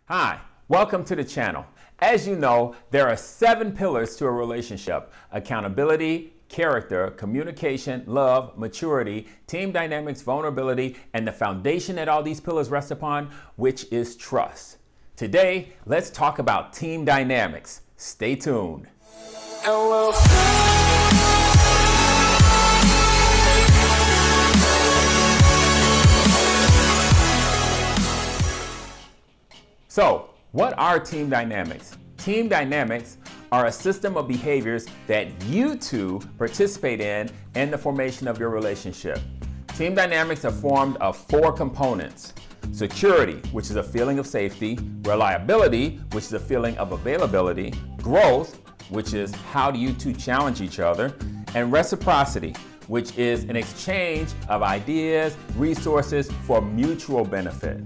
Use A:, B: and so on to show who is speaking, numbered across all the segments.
A: Hi, welcome to the channel. As you know, there are 7 pillars to a relationship: accountability, character, communication, love, maturity, team dynamics, vulnerability, and the foundation that all these pillars rest upon, which is trust. Today, let's talk about team dynamics. Stay tuned. So, what are team dynamics? Team dynamics are a system of behaviors that you two participate in the formation of your relationship. Team dynamics are formed of 4 components: security, which is a feeling of safety; reliability, which is a feeling of availability; growth, which is how do you two challenge each other; and reciprocity, which is an exchange of ideas, resources for mutual benefit.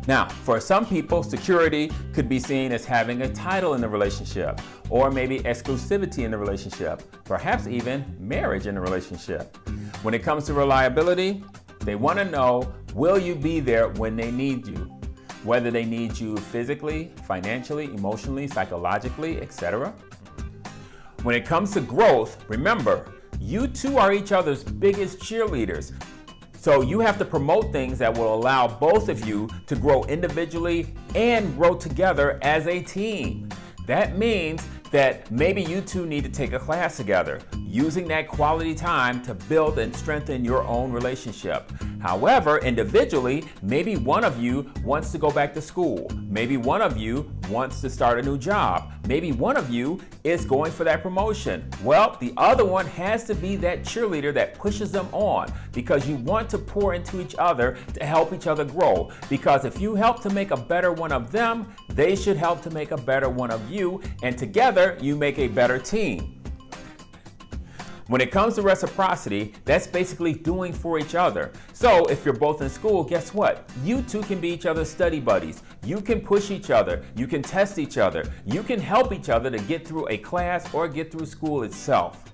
A: Now, for some people, security could be seen as having a title in the relationship, or maybe exclusivity in the relationship, perhaps even marriage in the relationship. When it comes to reliability, they want to know, will you be there when they need you? Whether they need you physically, financially, emotionally, psychologically, etc. When it comes to growth, remember, you two are each other's biggest cheerleaders. So you have to promote things that will allow both of you to grow individually and grow together as a team. That means that maybe you two need to take a class together, using that quality time to build and strengthen your own relationship. However, individually, maybe one of you wants to go back to school. Maybe one of you wants to start a new job. Maybe one of you is going for that promotion. Well, the other one has to be that cheerleader that pushes them on, because you want to pour into each other to help each other grow. Because if you help to make a better one of them, they should help to make a better one of you, and together you make a better team. When it comes to reciprocity, that's basically doing for each other. So if you're both in school, guess what? You two can be each other's study buddies. You can push each other. You can test each other. You can help each other to get through a class or get through school itself.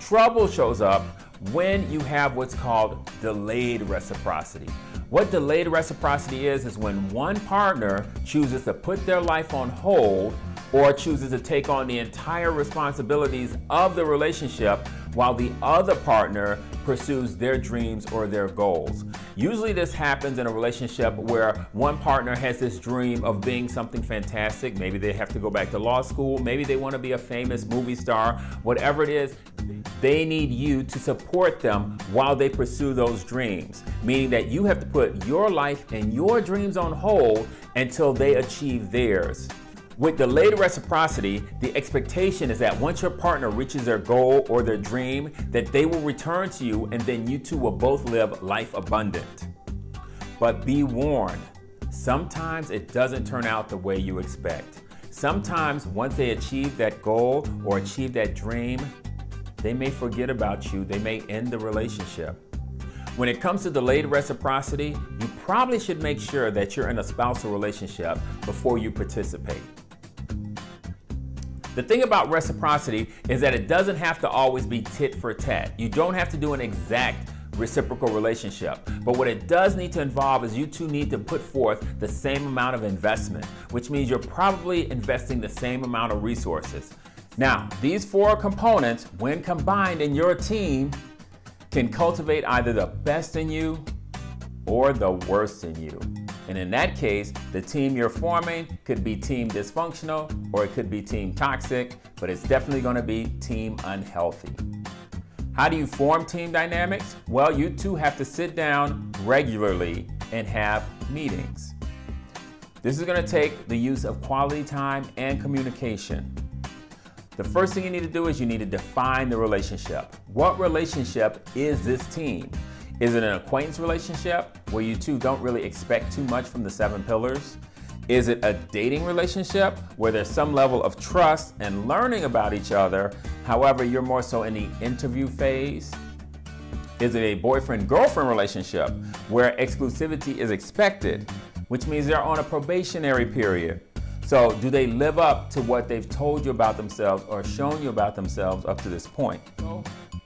A: Trouble shows up when you have what's called delayed reciprocity. What delayed reciprocity is when one partner chooses to put their life on hold or chooses to take on the entire responsibilities of the relationship while the other partner pursues their dreams or their goals. Usually this happens in a relationship where one partner has this dream of being something fantastic. Maybe they have to go back to law school. Maybe they want to be a famous movie star. Whatever it is, they need you to support them while they pursue those dreams, meaning that you have to put your life and your dreams on hold until they achieve theirs. With delayed reciprocity, the expectation is that once your partner reaches their goal or their dream, that they will return to you, and then you two will both live life abundant. But be warned, sometimes it doesn't turn out the way you expect. Sometimes once they achieve that goal or achieve that dream, they may forget about you. They may end the relationship. When it comes to delayed reciprocity, you probably should make sure that you're in a spousal relationship before you participate. The thing about reciprocity is that it doesn't have to always be tit for tat. You don't have to do an exact reciprocal relationship. But what it does need to involve is you two need to put forth the same amount of investment, which means you're probably investing the same amount of resources. Now, these 4 components, when combined in your team, can cultivate either the best in you or the worst in you. And in that case, the team you're forming could be team dysfunctional, or it could be team toxic, but it's definitely going to be team unhealthy. How do you form team dynamics? Well, you two have to sit down regularly and have meetings. This is going to take the use of quality time and communication. The first thing you need to do is you need to define the relationship. What relationship is this team? Is it an acquaintance relationship where you two don't really expect too much from the 7 pillars? Is it a dating relationship where there's some level of trust and learning about each other, however you're more so in the interview phase? Is it a boyfriend-girlfriend relationship where exclusivity is expected, which means they're on a probationary period? So do they live up to what they've told you about themselves or shown you about themselves up to this point?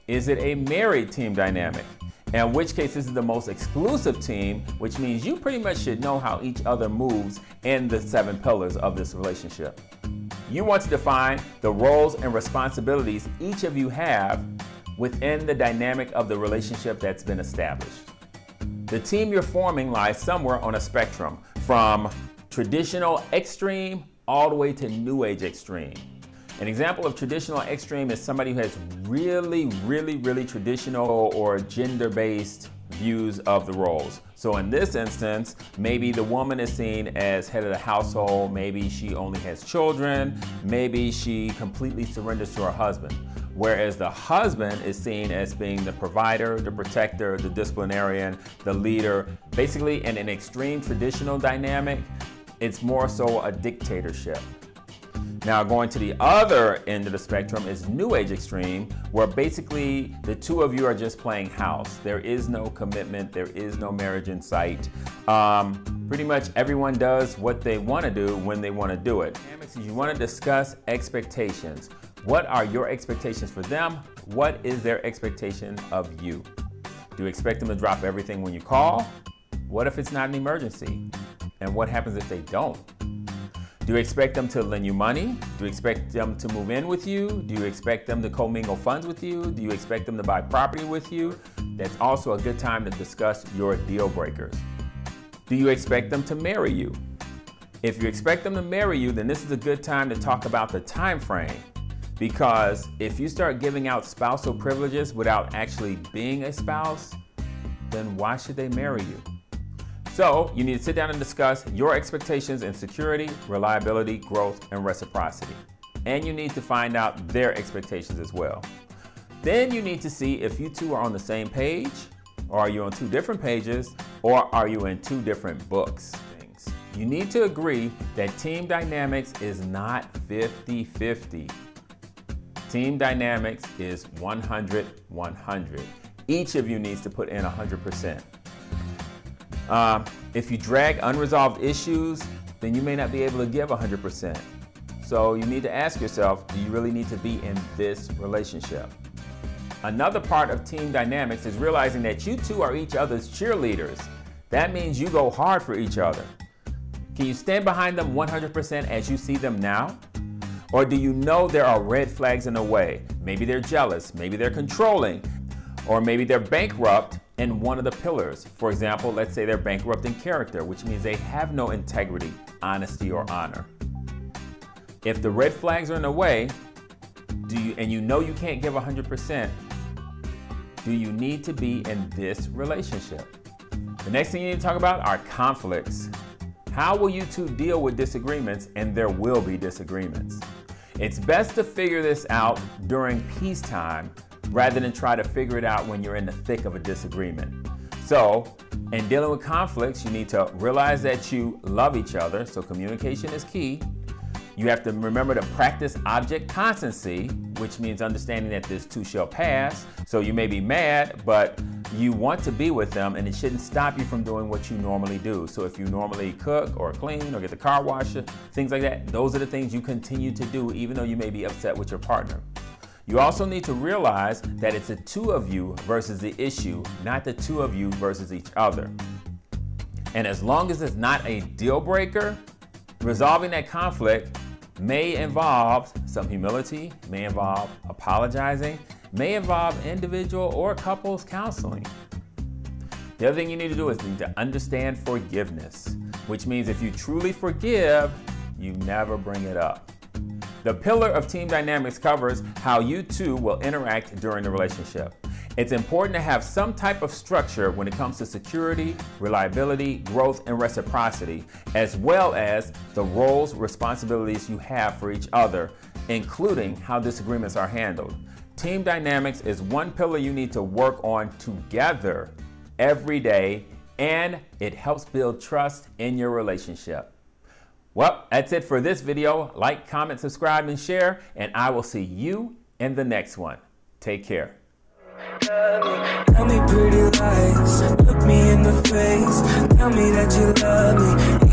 A: Is it a married team dynamic? in which case this is the most exclusive team, which means you pretty much should know how each other moves in the 7 pillars of this relationship. You want to define the roles and responsibilities each of you have within the dynamic of the relationship that's been established. The team you're forming lies somewhere on a spectrum, from traditional extreme all the way to new age extreme. An example of traditional extreme is somebody who has really traditional or gender-based views of the roles. So in this instance, maybe the woman is seen as head of the household, maybe she only has children, maybe she completely surrenders to her husband. Whereas the husband is seen as being the provider, the protector, the disciplinarian, the leader. Basically, in an extreme traditional dynamic, it's more so a dictatorship. Now, going to the other end of the spectrum is new age extreme, where basically the two of you are just playing house. There is no commitment, there is no marriage in sight. Pretty much everyone does what they want to do when they want to do it. You want to discuss expectations. What are your expectations for them? What is their expectation of you? Do you expect them to drop everything when you call? What if it's not an emergency? And what happens if they don't? Do you expect them to lend you money? Do you expect them to move in with you? Do you expect them to commingle funds with you? Do you expect them to buy property with you? That's also a good time to discuss your deal breakers. Do you expect them to marry you? If you expect them to marry you, then this is a good time to talk about the time frame. Because if you start giving out spousal privileges without actually being a spouse, then why should they marry you? So you need to sit down and discuss your expectations in security, reliability, growth, and reciprocity. And you need to find out their expectations as well. Then you need to see if you two are on the same page, or are you on 2 different pages, or are you in 2 different books. You need to agree that team dynamics is not 50-50. Team dynamics is 100-100. Each of you needs to put in 100%. If you drag unresolved issues, then you may not be able to give 100%. So you need to ask yourself, do you really need to be in this relationship? Another part of team dynamics is realizing that you two are each other's cheerleaders. That means you go hard for each other. Can you stand behind them 100% as you see them now? Or do you know there are red flags in the way? Maybe they're jealous, maybe they're controlling, or maybe they're bankrupt in one of the pillars. For example, let's say they're bankrupt in character, which means they have no integrity, honesty, or honor. If the red flags are in the way, and you know you can't give 100%, do you need to be in this relationship? The next thing you need to talk about are conflicts. How will you two deal with disagreements? And there will be disagreements. It's best to figure this out during peacetime rather than try to figure it out when you're in the thick of a disagreement. So, in dealing with conflicts, you need to realize that you love each other, so communication is key. You have to remember to practice object constancy, which means understanding that this too shall pass. So you may be mad, but you want to be with them, and it shouldn't stop you from doing what you normally do. So if you normally cook or clean or get the car washed, things like that, those are the things you continue to do even though you may be upset with your partner. You also need to realize that it's the 2 of you versus the issue, not the 2 of you versus each other. And as long as it's not a deal breaker, resolving that conflict may involve some humility, may involve apologizing, may involve individual or couples counseling. The other thing you need to do is you need to understand forgiveness, which means if you truly forgive, you never bring it up. The pillar of team dynamics covers how you two will interact during the relationship. It's important to have some type of structure when it comes to security, reliability, growth, and reciprocity, as well as the roles, responsibilities you have for each other, including how disagreements are handled. Team dynamics is one pillar you need to work on together every day, and it helps build trust in your relationship. Well, that's it for this video. Like, comment, subscribe, and share, and I will see you in the next one. Take care.
B: Tell me pretty lies, look me in the face, tell me that you love me.